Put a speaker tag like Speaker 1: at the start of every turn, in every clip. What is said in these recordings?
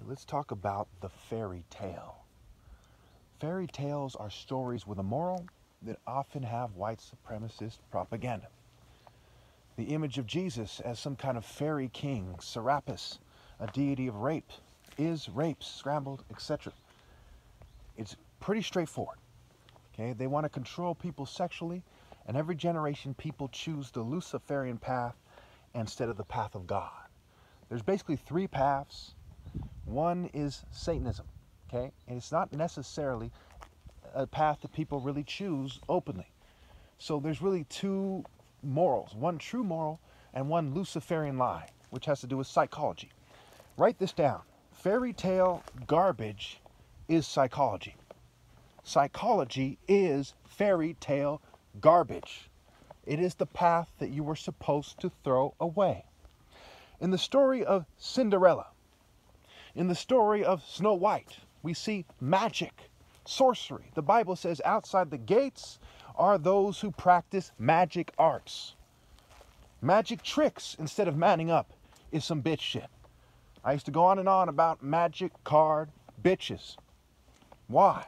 Speaker 1: Let's talk about the fairy tale. Fairy tales are stories with a moral that often have white supremacist propaganda. The image of Jesus as some kind of fairy king, Serapis, a deity of rape, is raped, scrambled, etc. It's pretty straightforward. Okay, they want to control people sexually, and every generation people choose the Luciferian path instead of the path of God. There's basically three paths. One is Satanism, okay? And it's not necessarily a path that people really choose openly. So there's really two morals, one true moral and one Luciferian lie, which has to do with psychology. Write this down. Fairy tale garbage is psychology. Psychology is fairy tale garbage. It is the path that you were supposed to throw away. In the story of Cinderella, in the story of Snow White, we see magic, sorcery. The Bible says outside the gates are those who practice magic arts. Magic tricks instead of manning up is some bitch shit. I used to go on and on about magic card bitches. Why?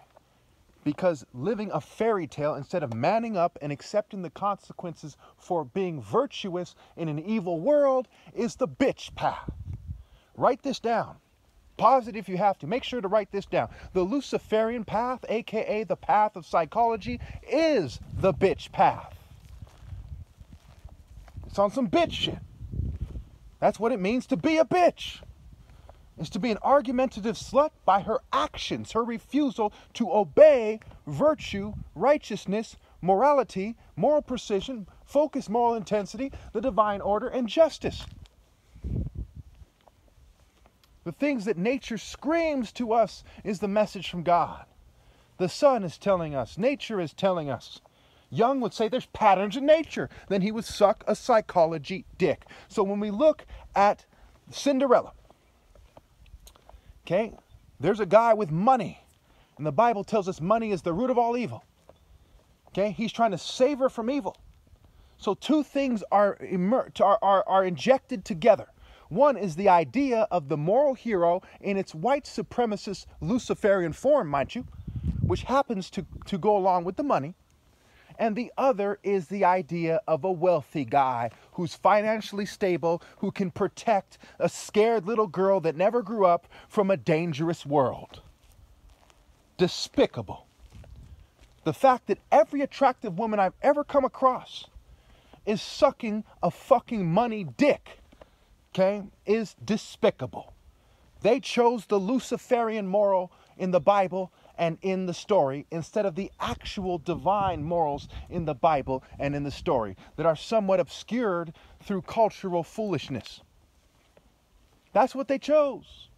Speaker 1: Because living a fairy tale instead of manning up and accepting the consequences for being virtuous in an evil world is the bitch path. Write this down. Pause it if you have to. Make sure to write this down. The Luciferian path, aka the path of psychology, is the bitch path. It's on some bitch shit. That's what it means to be a bitch. It's to be an argumentative slut by her actions, her refusal to obey virtue, righteousness, morality, moral precision, focus, moral intensity, the divine order, and justice. The things that nature screams to us is the message from God. The sun is telling us. Nature is telling us. Jung would say there's patterns in nature. Then he would suck a psychology dick. So when we look at Cinderella, okay, there's a guy with money. And the Bible tells us money is the root of all evil. Okay, he's trying to save her from evil. So two things are injected together. One is the idea of the moral hero in its white supremacist Luciferian form, mind you, which happens to go along with the money. And the other is the idea of a wealthy guy who's financially stable, who can protect a scared little girl that never grew up from a dangerous world. Despicable. The fact that every attractive woman I've ever come across is sucking a fucking money dick, okay, is despicable. They chose the Luciferian moral in the Bible and in the story instead of the actual divine morals in the Bible and in the story that are somewhat obscured through cultural foolishness. That's what they chose.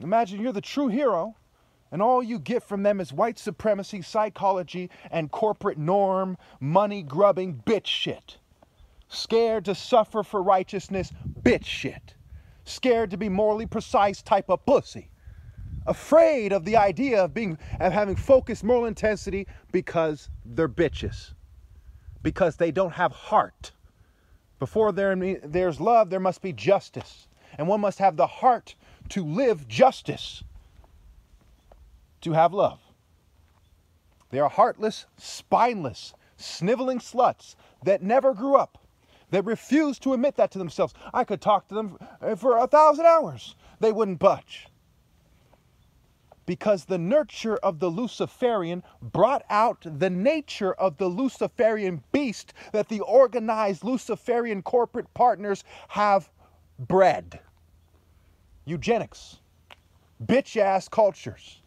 Speaker 1: Imagine you're the true hero and all you get from them is white supremacy, psychology, and corporate norm, money-grubbing bitch shit. Scared to suffer for righteousness, bitch shit. Scared to be morally precise type of pussy. Afraid of the idea of having focused moral intensity because they're bitches. Because they don't have heart. Before there's love, there must be justice. And one must have the heart to live justice. To have love. They are heartless, spineless, sniveling sluts that never grew up. They refuse to admit that to themselves. I could talk to them for 1,000 hours. They wouldn't budge. Because the nurture of the Luciferian brought out the nature of the Luciferian beast that the organized Luciferian corporate partners have bred. Eugenics. Bitch-ass cultures.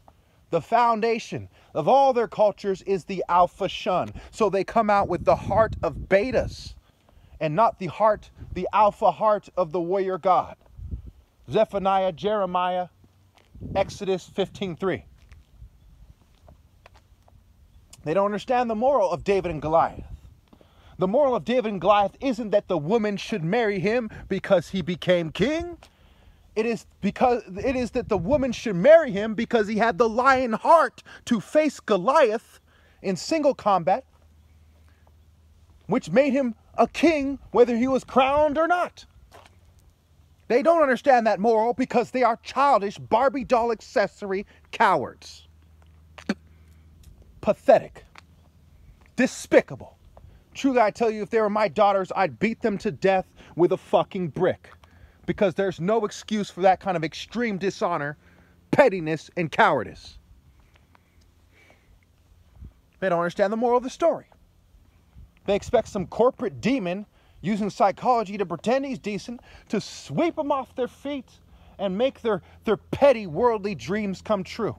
Speaker 1: The foundation of all their cultures is the alpha shun. So they come out with the heart of betas. And not the alpha heart of the warrior God. Zephaniah, Jeremiah, Exodus 15:3. They don't understand the moral of David and Goliath. The moral of David and Goliath isn't that the woman should marry him because he became king. It is that the woman should marry him because he had the lion heart to face Goliath in single combat, which made him a king whether he was crowned or not. They don't understand that moral because they are childish Barbie doll accessory cowards. Pathetic. Despicable. Truly, I tell you, if they were my daughters, I'd beat them to death with a fucking brick. Because there's no excuse for that kind of extreme dishonor, pettiness, and cowardice. They don't understand the moral of the story. They expect some corporate demon using psychology to pretend he's decent, to sweep them off their feet and make their petty worldly dreams come true.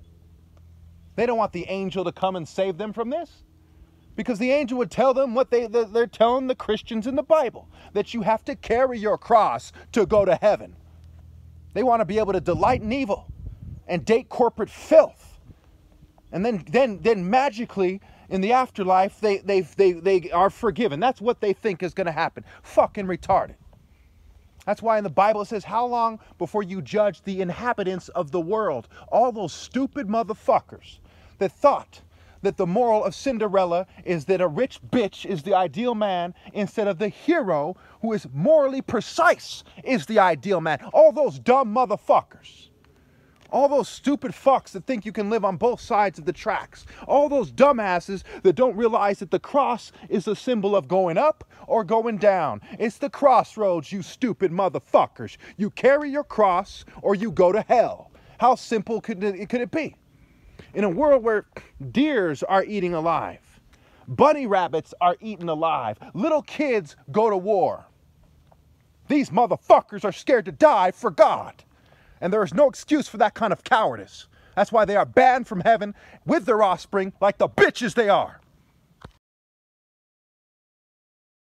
Speaker 1: They don't want the angel to come and save them from this. Because the angel would tell them what they're telling the Christians in the Bible, that you have to carry your cross to go to heaven. They want to be able to delight in evil and date corporate filth. And then magically, in the afterlife, they are forgiven. That's what they think is going to happen. Fucking retarded. That's why in the Bible it says, how long before you judge the inhabitants of the world? All those stupid motherfuckers that thought that the moral of Cinderella is that a rich bitch is the ideal man instead of the hero who is morally precise is the ideal man. All those dumb motherfuckers. All those stupid fucks that think you can live on both sides of the tracks. All those dumbasses that don't realize that the cross is a symbol of going up or going down. It's the crossroads, you stupid motherfuckers. You carry your cross or you go to hell. How simple could it be? In a world where deers are eaten alive, bunny rabbits are eaten alive, little kids go to war. These motherfuckers are scared to die for God. And there is no excuse for that kind of cowardice. That's why they are banned from heaven with their offspring like the bitches they are.